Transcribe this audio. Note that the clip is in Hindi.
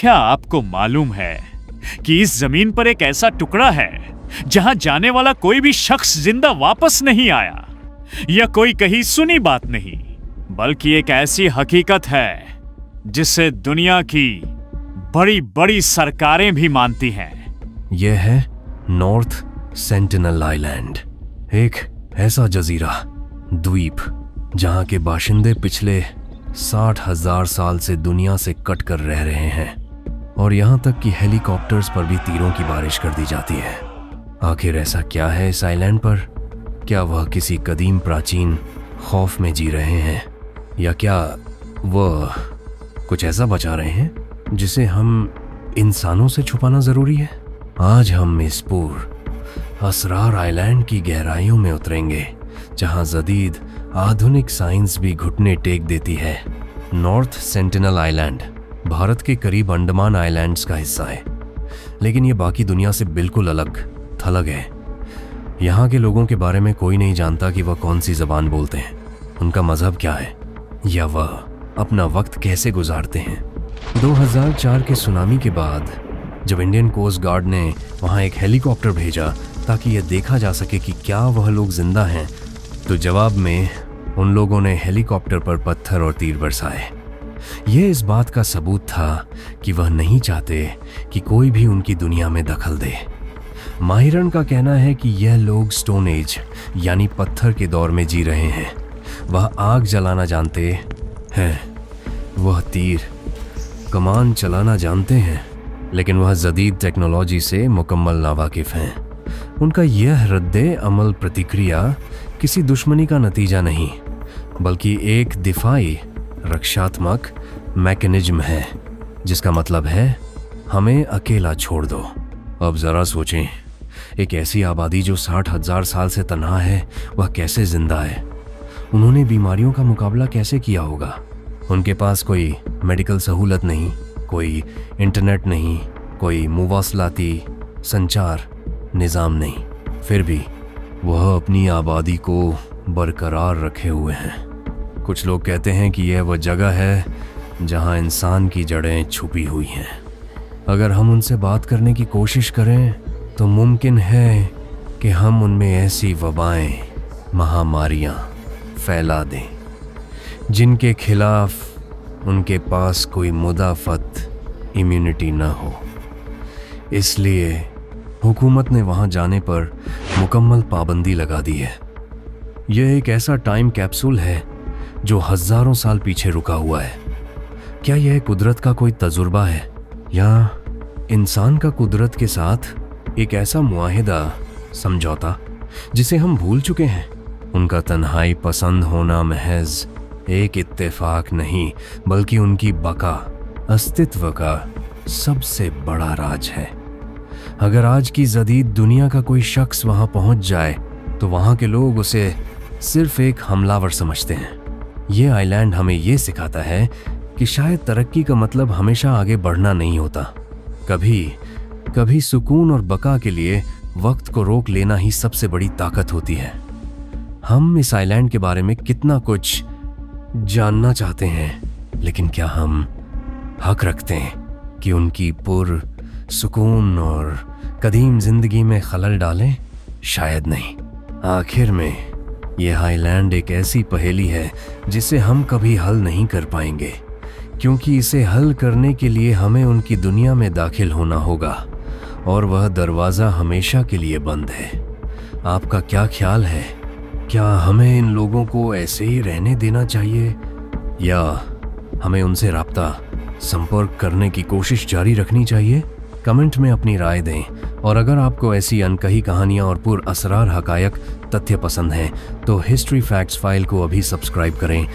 क्या आपको मालूम है कि इस जमीन पर एक ऐसा टुकड़ा है जहां जाने वाला कोई भी शख्स जिंदा वापस नहीं आया? यह कोई कहीं सुनी बात नहीं, बल्कि एक ऐसी हकीकत है जिसे दुनिया की बड़ी बड़ी सरकारें भी मानती हैं। यह है नॉर्थ सेंटिनल आइलैंड, एक ऐसा जजीरा द्वीप जहां के बाशिंदे पिछले 60,000 साल से दुनिया से कट कर रह रहे हैं और यहां तक कि हेलीकॉप्टर्स पर भी तीरों की बारिश कर दी जाती है। आखिर ऐसा क्या है इस आइलैंड पर? क्या वह किसी कदीम प्राचीन खौफ में जी रहे हैं, या क्या वह कुछ ऐसा बचा रहे हैं जिसे हम इंसानों से छुपाना जरूरी है? आज हम इस पूर असरार आइलैंड की गहराइयों में उतरेंगे, जहां जदीद आधुनिक साइंस भी घुटने टेक देती है। नॉर्थ सेंटिनल आइलैंड भारत के करीब अंडमान आइलैंड्स का हिस्सा है, लेकिन ये बाकी दुनिया से बिल्कुल अलग थलग है। यहाँ के लोगों के बारे में कोई नहीं जानता कि वह कौन सी जबान बोलते हैं, उनका मजहब क्या है, या वह अपना वक्त कैसे गुजारते हैं। 2004 के सुनामी के बाद जब इंडियन कोस्ट गार्ड ने वहाँ एक हेलीकॉप्टर भेजा ताकि यह देखा जा सके कि क्या वह लोग जिंदा हैं, तो जवाब में उन लोगों ने हेलीकॉप्टर पर पत्थर और तीर बरसाए। यह इस बात का सबूत था कि वह नहीं चाहते कि कोई भी उनकी दुनिया में दखल दे। माहिरन का कहना है कि यह लोग स्टोन एज यानी पत्थर के दौर में जी रहे हैं। वह आग जलाना जानते हैं, वह तीर कमान चलाना जानते हैं, लेकिन वह जदीद टेक्नोलॉजी से मुकम्मल नावाकिफ हैं। उनका यह रद्दे अमल प्रतिक्रिया किसी दुश्मनी का नतीजा नहीं, बल्कि एक दिफाई रक्षात्मक मैकेनिज्म है, जिसका मतलब है हमें अकेला छोड़ दो। अब जरा सोचें, एक ऐसी आबादी जो 60,000 साल से तन्हा है, वह कैसे जिंदा है? उन्होंने बीमारियों का मुकाबला कैसे किया होगा? उनके पास कोई मेडिकल सहूलत नहीं, कोई इंटरनेट नहीं, कोई मुवासलाती संचार निज़ाम नहीं, फिर भी वह अपनी आबादी को बरकरार रखे हुए हैं। कुछ लोग कहते हैं कि यह वह जगह है जहां इंसान की जड़ें छुपी हुई हैं। अगर हम उनसे बात करने की कोशिश करें तो मुमकिन है कि हम उनमें ऐसी वबाएं, महामारियां फैला दें जिनके खिलाफ उनके पास कोई मुदाफ़त इम्यूनिटी न हो। इसलिए हुकूमत ने वहां जाने पर मुकम्मल पाबंदी लगा दी है। यह एक ऐसा टाइम कैप्सूल है जो हज़ारों साल पीछे रुका हुआ है। क्या यह कुदरत का कोई तजुर्बा है, या इंसान का कुदरत के साथ एक ऐसा मुआहिदा, समझौता जिसे हम भूल चुके हैं? उनका तन्हाई पसंद होना महज एक इत्तेफाक नहीं, बल्कि उनकी बका, अस्तित्व का सबसे बड़ा राज है। अगर आज की जदीद दुनिया का कोई शख्स वहां पहुंच जाए तो वहां के लोग उसे सिर्फ एक हमलावर समझते हैं। यह आइलैंड हमें यह सिखाता है कि शायद तरक्की का मतलब हमेशा आगे बढ़ना नहीं होता। कभी कभी सुकून और बका के लिए वक्त को रोक लेना ही सबसे बड़ी ताकत होती है। हम इस आइलैंड के बारे में कितना कुछ जानना चाहते हैं, लेकिन क्या हम हक रखते हैं कि उनकी पुर सुकून और कदीम जिंदगी में खलल डालें? शायद नहीं। आखिर में यह आइलैंड एक ऐसी पहेली है जिसे हम कभी हल नहीं कर पाएंगे, क्योंकि इसे हल करने के लिए हमें उनकी दुनिया में दाखिल होना होगा, और वह दरवाज़ा हमेशा के लिए बंद है। आपका क्या ख्याल है? क्या हमें इन लोगों को ऐसे ही रहने देना चाहिए, या हमें उनसे राब्ता, संपर्क करने की कोशिश जारी रखनी चाहिए? कमेंट में अपनी राय दें, और अगर आपको ऐसी अनकही कहानियाँ और पुर असरार हकायक तथ्य पसंद हैं तो हिस्ट्री फैक्ट्स फाइल को अभी सब्सक्राइब करें